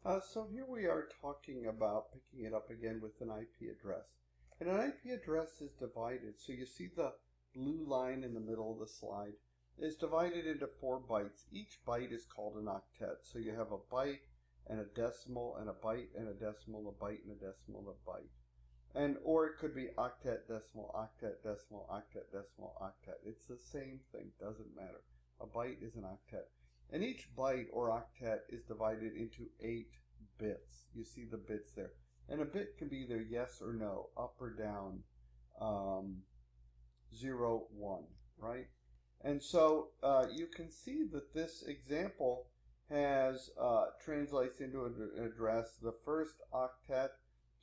So here we are talking about picking it up again with an IP address. And an IP address is divided. So you see the blue line in the middle of the slide is divided into 4 bytes. Each byte is called an octet. So you have a byte and a decimal and a byte and a decimal, a byte and a decimal, a byte. And or it could be octet, decimal, octet, decimal, octet, decimal, octet. It's the same thing, doesn't matter. A byte is an octet. And each byte or octet is divided into 8 bits. You see the bits there. And a bit can be either yes or no, up or down, 0, 1, right? And so you can see that this example has translates into an address. The first octet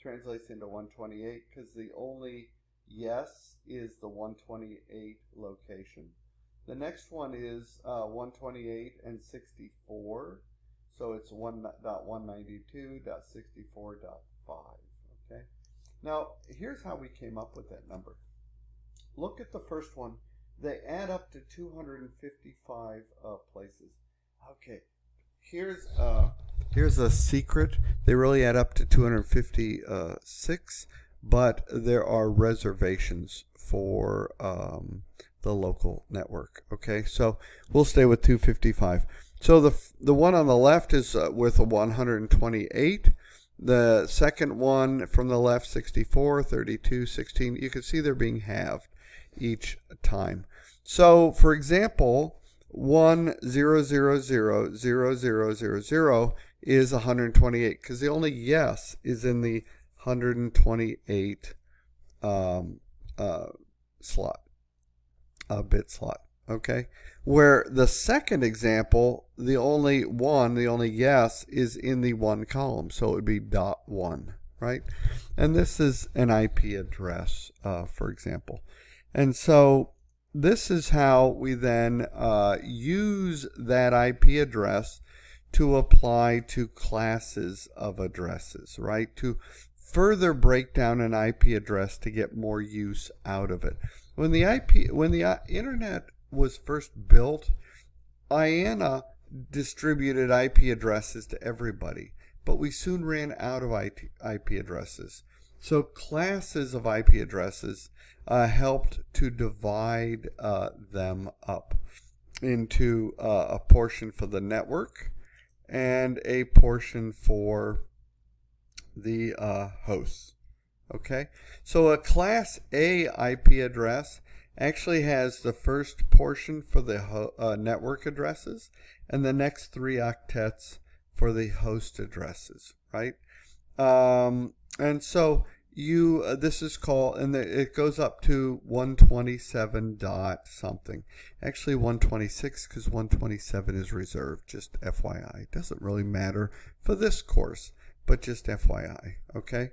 translates into 128 because the only yes is the 128 location. The next one is 128 and 64. So it's 1.192.64.5. Okay. Now, here's how we came up with that number. Look at the first one. They add up to 255 places. Okay. Here's a secret. They really add up to 256, but there are reservations for the local network. Okay, so we'll stay with 255. So the one on the left is with a 128. The second one from the left, 64, 32, 16. You can see they're being halved each time. So, for example, 1,000,000,000 is 128 because the only yes is in the 128 slot, bit slot. Okay, where the second example, the only yes is in the 1 column, so it would be .1, right? And this is an IP address, for example. And so this is how we then use that IP address to apply to classes of addresses, right? To further break down an IP address to get more use out of it. When the internet was first built, IANA distributed IP addresses to everybody, but we soon ran out of IP addresses. So classes of IP addresses helped to divide them up into a portion for the network and a portion for the hosts. Okay, so a Class A IP address actually has the first portion for the network addresses and the next 3 octets for the host addresses, right? And so this is called, and it goes up to 127 dot something. Actually 126 because 127 is reserved, just FYI. It doesn't really matter for this course, but just FYI, okay?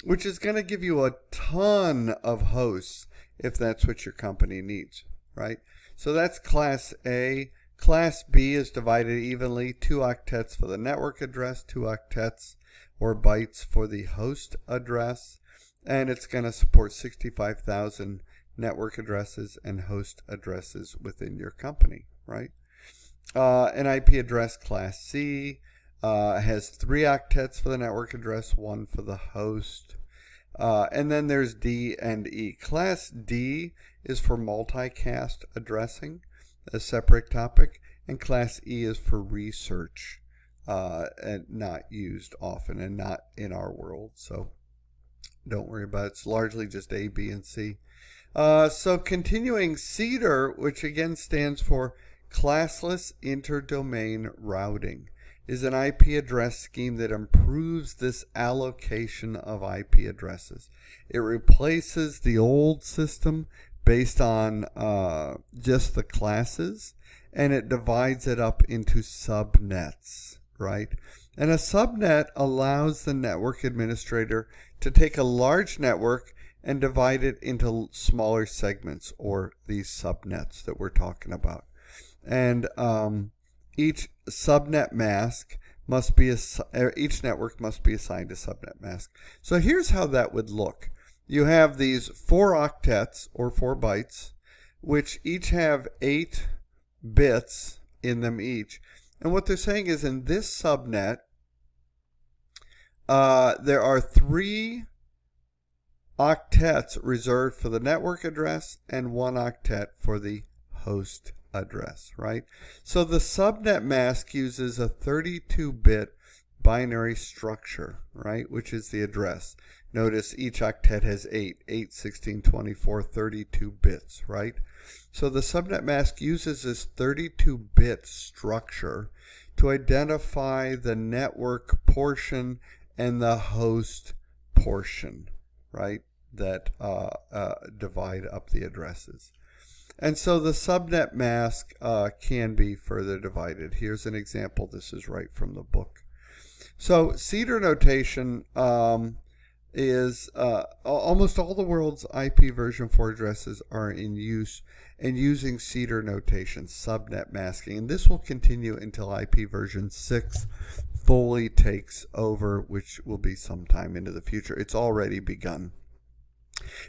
Which is going to give you a ton of hosts if that's what your company needs, right? So that's Class A. Class B is divided evenly, 2 octets for the network address, 2 octets or bytes for the host address, and it's going to support 65,000 network addresses and host addresses within your company, right? An IP address Class C has 3 octets for the network address, 1 for the host. And then there's D and E. Class D is for multicast addressing, a separate topic, and Class E is for research, and not used often and not in our world, so don't worry about it. It's largely just A, B, and C. So continuing, CEDAR, which again stands for Classless Interdomain Routing, is an IP address scheme that improves this allocation of IP addresses. It replaces the old system based on just the classes, and it divides it up into subnets, right? And a subnet allows the network administrator to take a large network and divide it into smaller segments, or these subnets that we're talking about. And each subnet mask must be each network must be assigned a subnet mask. So here's how that would look. You have these 4 octets or 4 bytes, which each have 8 bits in them each. And what they're saying is in this subnet, there are 3 octets reserved for the network address and 1 octet for the host address, right? So the subnet mask uses a 32-bit binary structure, right, which is the address. Notice each octet has 8, 16, 24, 32 bits, right? So the subnet mask uses this 32-bit structure to identify the network portion and the host portion, right, that divide up the addresses. And so the subnet mask can be further divided. Here's an example. This is right from the book. So CEDAR notation is almost all the world's IP version 4 addresses are in use and using CEDAR notation, subnet masking. And this will continue until IP version 6 fully takes over, which will be sometime into the future. It's already begun.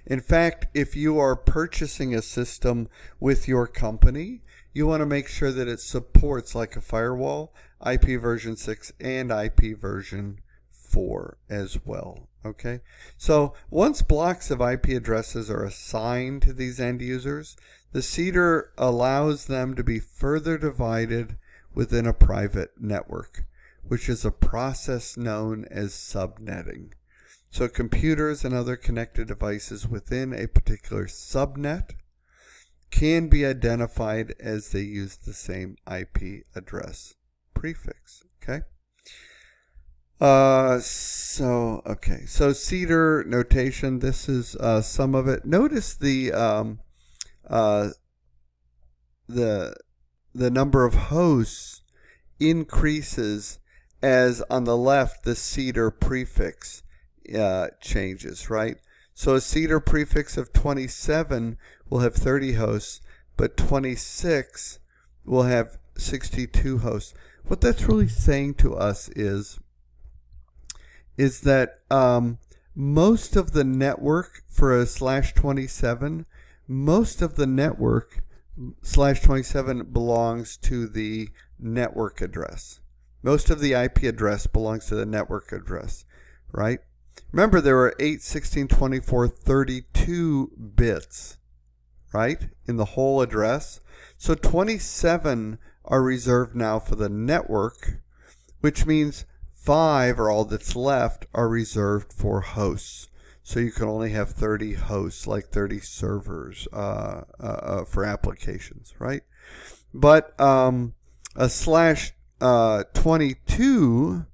In fact, if you are purchasing a system with your company, you want to make sure that it supports, like a firewall, IP version 6 and IP version 4 as well. Okay, so once blocks of IP addresses are assigned to these end users, the CEDAR allows them to be further divided within a private network, which is a process known as subnetting. So computers and other connected devices within a particular subnet can be identified as they use the same IP address prefix. Okay. So CEDAR notation. This is some of it. Notice the number of hosts increases as on the left the CEDAR prefix changes, right? So a CEDAR prefix of 27 will have 30 hosts, but 26 will have 62 hosts. What that's really saying to us is that most of the network for a /27, most of the network /27 belongs to the network address. Most of the IP address belongs to the network address, right? Remember, there were 8, 16, 24, 32 bits, right, in the whole address. So 27 are reserved now for the network, which means 5, or all that's left, are reserved for hosts. So you can only have 30 hosts, like 30 servers for applications, right? But a /22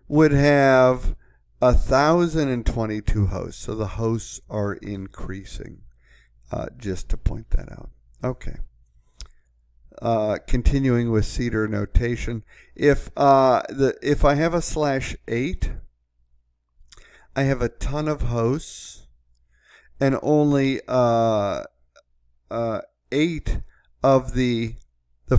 would have 1,022 hosts. So the hosts are increasing, just to point that out. Okay. Continuing with CEDAR notation, if I have a /8, I have a ton of hosts, and only 8 of the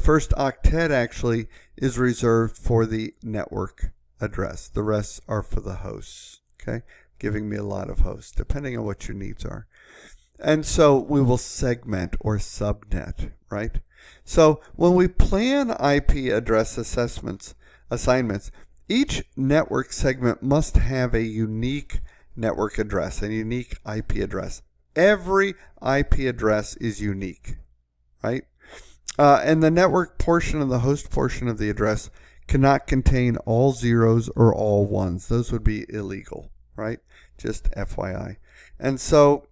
first octet actually is reserved for the network address. The rest are for the hosts. Okay, giving me a lot of hosts, depending on what your needs are. And so we will segment or subnet, right? So when we plan IP address assignments, each network segment must have a unique network address, a unique IP address. Every IP address is unique, right? And the network portion and the host portion of the address cannot contain all zeros or all ones. Those would be illegal, right? Just FYI. And so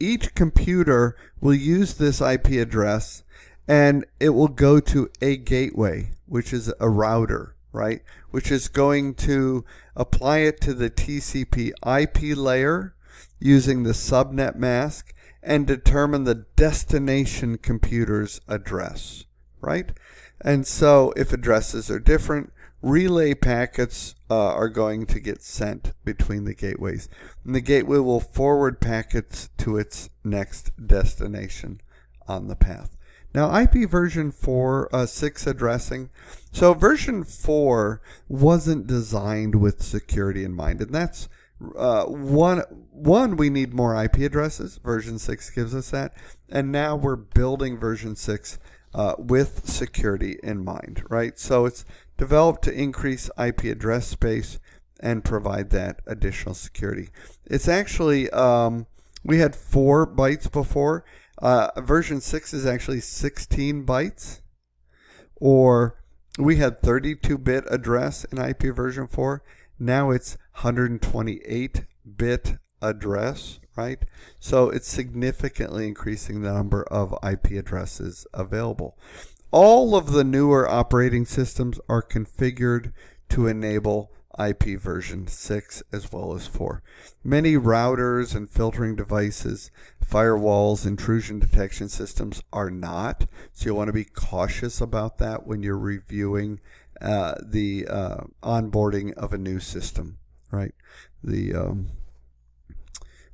each computer will use this IP address, and it will go to a gateway, which is a router, right? Which is going to apply it to the TCP IP layer using the subnet mask and determine the destination computer's address, right? And so if addresses are different, relay packets are going to get sent between the gateways. And the gateway will forward packets to its next destination on the path. Now, IP version 4.6 addressing. So version 4 wasn't designed with security in mind. And that's one, we need more IP addresses. Version 6 gives us that. And now we're building version 6 with security in mind, right? So it's developed to increase IP address space and provide that additional security. It's actually, we had 4 bytes before. Version 6 is actually 16 bytes. Or we had 32-bit address in IP version 4. Now it's 128-bit address, right? So it's significantly increasing the number of IP addresses available. All of the newer operating systems are configured to enable IP version 6 as well as 4. Many routers and filtering devices, firewalls, intrusion detection systems are not. So you'll want to be cautious about that when you're reviewing the onboarding of a new system, right?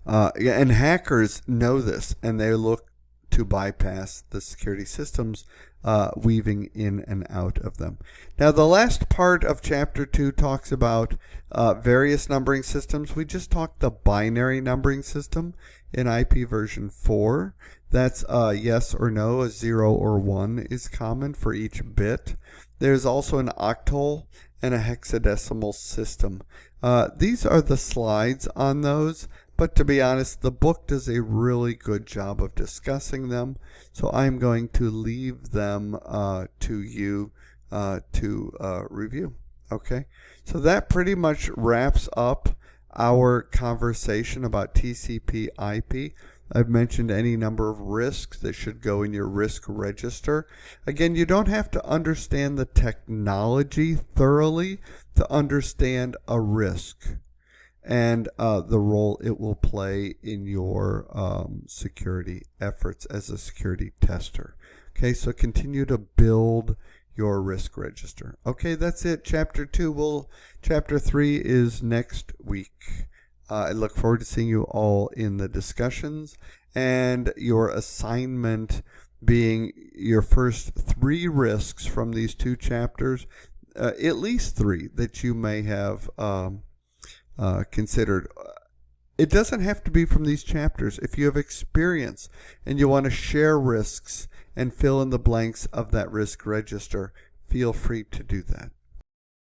And hackers know this, and they look to bypass the security systems, weaving in and out of them. Now, the last part of Chapter 2 talks about various numbering systems. We just talked the binary numbering system in IP version 4. That's yes or no, a 0 or 1 is common for each bit. There's also an octal and a hexadecimal system. These are the slides on those. But to be honest, the book does a really good job of discussing them. So I'm going to leave them to you to review. Okay? So that pretty much wraps up our conversation about TCP/IP. I've mentioned any number of risks that should go in your risk register. Again, you don't have to understand the technology thoroughly to understand a risk and the role it will play in your security efforts as a security tester. Okay, so continue to build your risk register. Okay, that's it. Chapter 2. Chapter 3 is next week. I look forward to seeing you all in the discussions, and your assignment being your first 3 risks from these 2 chapters, at least 3 that you may have considered. It doesn't have to be from these chapters. If you have experience and you want to share risks and fill in the blanks of that risk register, feel free to do that.